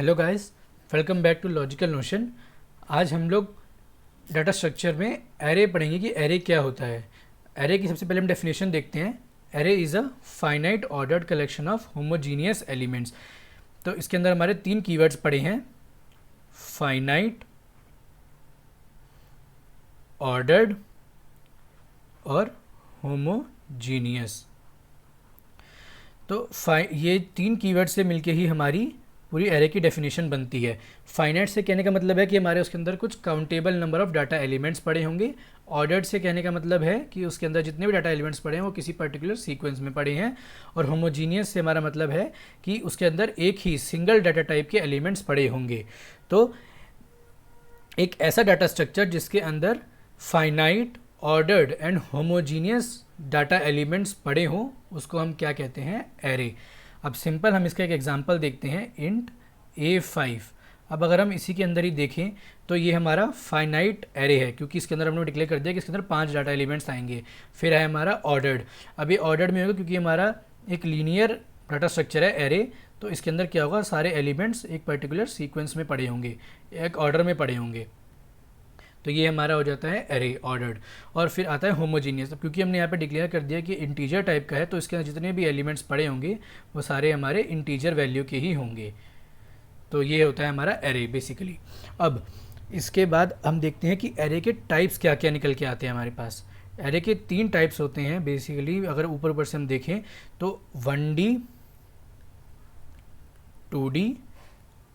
Hello guys, welcome back to logical notion. आज हम लोग डाटा स्ट्रक्चर में एरे पढ़ेंगे कि एरे क्या होता है। एरे की सबसे पहले हम डेफिनेशन देखते हैं। Array is a finite ordered collection of homogeneous elements. तो इसके अंदर हमारे तीन कीवर्ड्स पड़े हैं, फाइनाइट, ऑर्डर्ड और होमोजीनियस। तो ये तीन कीवर्ड से मिलके ही हमारी पूरी एरे की डेफिनेशन बनती है। फाइनाइट से कहने का मतलब है कि हमारे उसके अंदर कुछ countable number of data elements पड़े होंगे। ऑर्डर्ड से कहने का मतलब है कि उसके अंदर जितने भी डाटा एलिमेंट्स पड़े हैं वो किसी पर्टिकुलर सीक्वेंस में पड़े हैं। और होमोजीनियस से हमारा मतलब है कि उसके अंदर एक ही सिंगल डाटा टाइप के एलिमेंट्स पड़े होंगे। तो एक ऐसा डाटा स्ट्रक्चर जिसके अंदर finite, ordered and homogeneous data elements पड़े हों उसको हम क्या कहते हैं, एरे। अब सिंपल हम इसका एक एग्जांपल देखते हैं, इंट A5। अब अगर हम इसी के अंदर ही देखें तो ये हमारा फाइनाइट एरे है, क्योंकि इसके अंदर हमने डिक्लेयर कर दिया कि इसके अंदर 5 डाटा एलिमेंट्स आएंगे। फिर है हमारा ऑर्डर्ड। अब ये ऑर्डर्ड में होगा क्योंकि हमारा एक लीनियर डाटा स्ट्रक्चर है एरे, तो इसके अंदर क्या होगा, सारे एलिमेंट्स एक पर्टिकुलर सीक्वेंस में पड़े होंगे, एक ऑर्डर में पड़े होंगे। तो ये हमारा हो जाता है एरे, ऑर्डर्ड। और फिर आता है होमोजीनियस। क्योंकि हमने यहाँ पे डिक्लेयर कर दिया कि इंटीजर टाइप का है, तो इसके अंदर जितने भी एलिमेंट्स पड़े होंगे वो सारे हमारे इंटीजर वैल्यू के ही होंगे। तो ये होता है हमारा एरे बेसिकली। अब इसके बाद हम देखते हैं कि एरे के टाइप्स क्या क्या निकल के आते हैं हमारे पास। एरे के 3 टाइप्स होते हैं बेसिकली। अगर ऊपर ऊपर से हम देखें तो 1D, 2D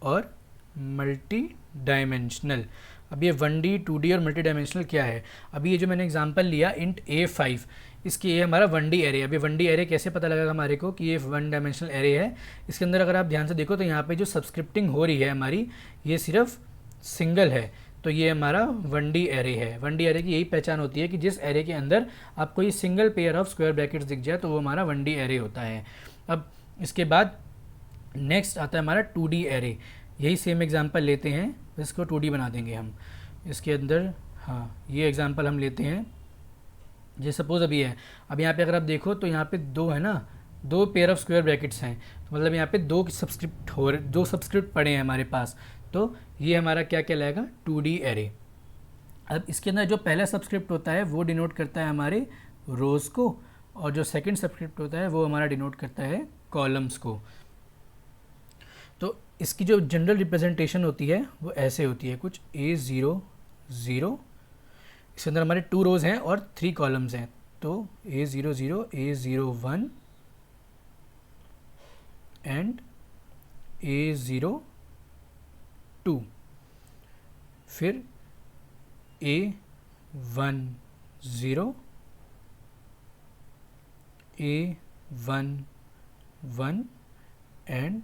और मल्टी डायमेंशनल। अब ये 1D, 2D और मल्टी डायमेंशनल क्या है। अभी ये जो मैंने एग्जांपल लिया इंट A5, इसकी ये हमारा 1D एरे। अभी 1D एरे कैसे पता लगेगा हमारे को कि ये 1 डायमेंशनल एरे है। इसके अंदर अगर आप ध्यान से देखो तो यहाँ पे जो सब्सक्रिप्टिंग हो रही है हमारी, ये सिर्फ सिंगल है। तो ये हमारा 1D एरे है। 1D एरे की यही पहचान होती है कि जिस एरे के अंदर आपको ये single pair of square brackets दिख जाए तो वो हमारा 1D एरे होता है। अब इसके बाद नेक्स्ट आता है हमारा 2D एरे। यही सेम एग्जांपल लेते हैं, इसको 2D बना देंगे हम। इसके अंदर ये एग्जांपल हम लेते हैं। ये सपोज अभी है, अब यहाँ पे अगर आप देखो तो यहाँ पे 2 है ना, 2 पेयर ऑफ स्क्वायर ब्रैकेट्स हैं। तो मतलब यहाँ पे 2 सब्सक्रिप्ट पड़े हैं हमारे पास। तो ये हमारा क्या कहलाएगा, 2D एरे। अब इसके अंदर जो पहला सब्सक्रिप्ट होता है वो डिनोट करता है हमारे रोज़ को, और जो सेकेंड सब्सक्रिप्ट होता है वो हमारा डिनोट करता है कॉलम्स को। तो इसकी जो जनरल रिप्रेजेंटेशन होती है वो ऐसे होती है कुछ, A0 0। इसके अंदर हमारे 2 रोज़ हैं और 3 कॉलम्स हैं। तो A0 0, A0 1 एंड A0 2। फिर A1 0, A1 1 एंड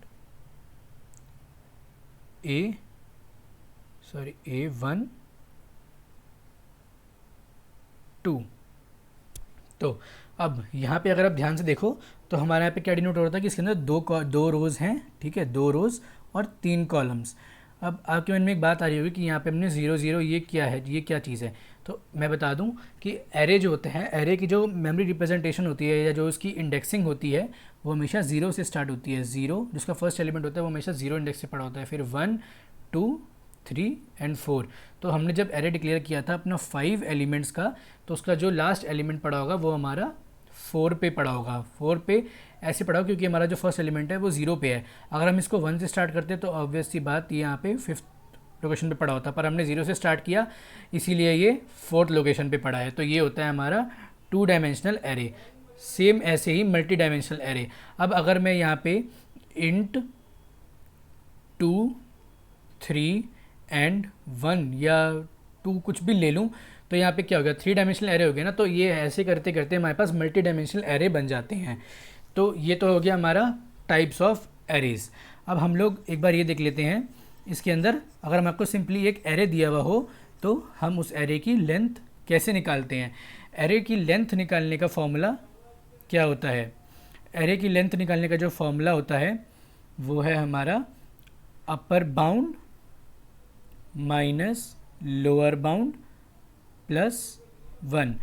A1 2। तो अब यहाँ पे अगर आप ध्यान से देखो तो हमारे यहाँ पे क्या डिनोट हो रहा था कि इसके अंदर 2 रोज़ हैं, ठीक है, 2 रोज़ और 3 कॉलम्स। अब आपके मन में एक बात आ रही होगी कि यहाँ पे हमने 0 0, ये क्या है, ये क्या चीज़ है। तो मैं बता दूं कि एरे जो होते हैं, एरे की जो मेमोरी रिप्रेजेंटेशन होती है या जो उसकी इंडेक्सिंग होती है वो हमेशा 0 से स्टार्ट होती है। 0 जिसका फर्स्ट एलिमेंट होता है वो हमेशा 0 इंडेक्स से पड़ा होता है। फिर 1 2 3 एंड 4। तो हमने जब एरे डिक्लेयर किया था अपना 5 एलिमेंट्स का, तो उसका जो लास्ट एलिमेंट पड़ा होगा वो हमारा 4 पे पड़ा होगा। 4 पे ऐसे पड़ा होगा क्योंकि हमारा जो फर्स्ट एलिमेंट है वो 0 पे है। अगर हम इसको 1 से स्टार्ट करते तो ऑब्वियस सी बात ये यहाँ पे 5th लोकेशन पे पड़ा होता, पर हमने 0 से स्टार्ट किया इसीलिए ये 4th लोकेशन पे पड़ा है। तो ये होता है हमारा 2 डायमेंशनल एरे। सेम ऐसे ही मल्टी डायमेंशनल एरे। अब अगर मैं यहाँ पे इंट 2 3 एंड 1 या 2 कुछ भी ले लूँ तो यहाँ पे क्या हो गया, 3 डायमेंशनल एरे हो गया ना। तो ये ऐसे करते करते हमारे पास मल्टी डायमेंशनल एरे बन जाते हैं। तो ये तो हो गया हमारा टाइप्स ऑफ एरेज। अब हम लोग एक बार ये देख लेते हैं इसके अंदर, अगर हम आपको सिंपली एक एरे दिया हुआ हो तो हम उस एरे की लेंथ कैसे निकालते हैं। एरे की लेंथ निकालने का फॉर्मूला क्या होता है, एरे की लेंथ निकालने का जो फॉर्मूला होता है वो है हमारा upper bound minus lower bound plus 1।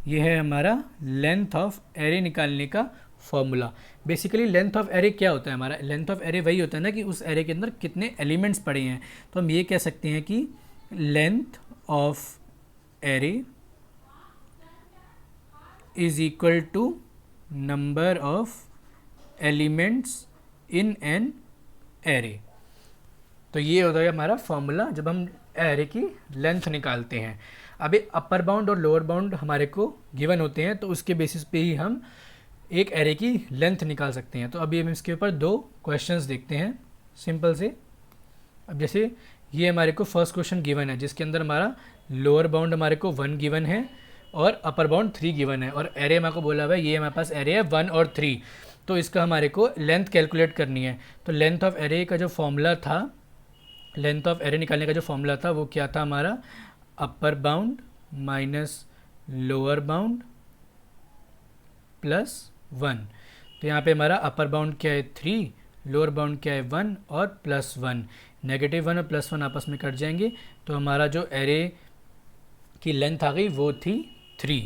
ये है हमारा लेंथ ऑफ एरे निकालने का formula. Basically length of array क्या होता है हमारा, लेंथ ऑफ एरे वही होता है ना कि उस एरे के अंदर कितने एलिमेंट्स पड़े हैं। तो हम ये कह सकते हैं कि length of array is equal to number of elements in an array. तो ये होता है हमारा फॉर्मूला जब हम एरे की लेंथ निकालते हैं। अभी अपर बाउंड और लोअर बाउंड हमारे को गिवन होते हैं, तो उसके बेसिस पे ही हम एक एरे की लेंथ निकाल सकते हैं। तो अभी हम इसके ऊपर 2 क्वेश्चंस देखते हैं सिंपल से। अब जैसे ये हमारे को फर्स्ट क्वेश्चन गिवन है जिसके अंदर हमारा लोअर बाउंड हमारे को 1 गिवन है और अपर बाउंड 3 गिवन है, और एरे हमारे को बोला हुआ है ये हमारे पास एरे है 1 और 3। तो इसका हमारे को लेंथ कैलकुलेट करनी है। तो लेंथ ऑफ एरे का जो फॉर्मूला था, लेंथ ऑफ एरे निकालने का जो फॉर्मूला था वो क्या था हमारा, upper bound minus lower bound plus 1। तो यहाँ पे हमारा अपर बाउंड क्या है 3, लोअर बाउंड क्या है 1 और प्लस 1। नेगेटिव 1 और प्लस 1 आपस में कट जाएंगे, तो हमारा जो एरे की लेंथ आ गई वो थी 3।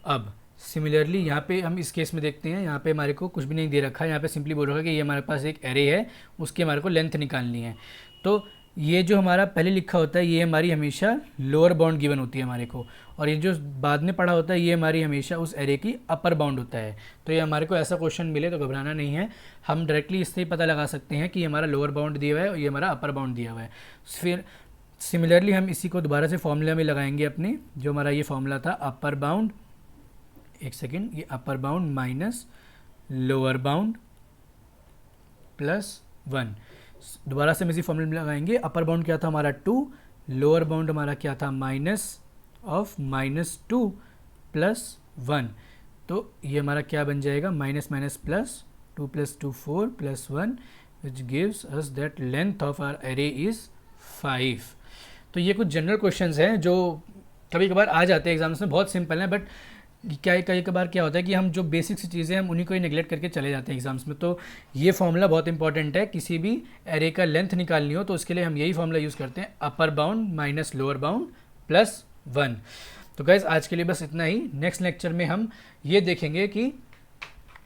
अब सिमिलरली यहाँ पे हम इस केस में देखते हैं, यहाँ पे हमारे को कुछ भी नहीं दे रखा है, यहाँ पे सिंपली बोल रखा है कि ये हमारे पास एक एरे है, उसकी हमारे को लेंथ निकालनी है। तो ये जो हमारा पहले लिखा होता है ये हमारी हमेशा लोअर बाउंड गिवन होती है हमारे को, और ये जो बाद में पढ़ा होता है ये हमारी हमेशा उस एरे की अपर बाउंड होता है। तो ये हमारे को ऐसा क्वेश्चन मिले तो घबराना नहीं है, हम डायरेक्टली इससे ही पता लगा सकते हैं कि ये हमारा लोअर बाउंड दिया हुआ है और ये हमारा अपर बाउंड दिया हुआ है। फिर सिमिलरली हम इसी को दोबारा से फॉर्मूला में लगाएंगे अपने, जो हमारा ये फॉर्मूला था अपर बाउंड, एक सेकेंड, ये upper bound minus lower bound plus 1। दोबारा से हम इसी फॉर्मूले में लगाएंगे। अपर बाउंड क्या था हमारा 2, लोअर बाउंड हमारा क्या था माइनस ऑफ -2 प्लस 1। तो ये हमारा क्या बन जाएगा, minus minus plus, 2 + 2 4 plus 1 which gives us that length of our array is 5। तो ये कुछ जनरल क्वेश्चंस हैं जो कभी कभार आ जाते हैं एग्जाम्स में, बहुत सिंपल हैं, बट क्या कई कभार क्या होता है कि हम जो बेसिक सी चीज़ें हम उन्हीं को ही नेगलेक्ट करके चले जाते हैं एग्जाम्स में। तो ये फॉर्मूला बहुत इंपॉर्टेंट है, किसी भी एरे का लेंथ निकालनी हो तो उसके लिए हम यही फॉर्मूला यूज़ करते हैं, upper bound minus lower bound plus 1। तो गाइज़ आज के लिए बस इतना ही। नेक्स्ट लेक्चर में हम ये देखेंगे कि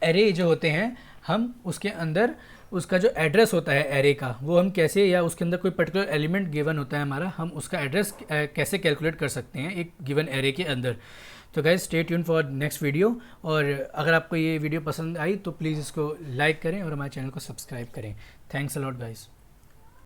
एरे जो होते हैं हम उसके अंदर उसका जो एड्रेस होता है एरे का वो हम कैसे, या उसके अंदर कोई पर्टिकुलर एलिमेंट गिवन होता है हमारा, हम उसका एड्रेस कैसे कैलकुलेट कर सकते हैं एक गिवन एरे के अंदर। तो guys stay tune for next video, और अगर आपको ये वीडियो पसंद आई तो प्लीज़ इसको लाइक करें और हमारे चैनल को सब्सक्राइब करें। Thanks a lot guys.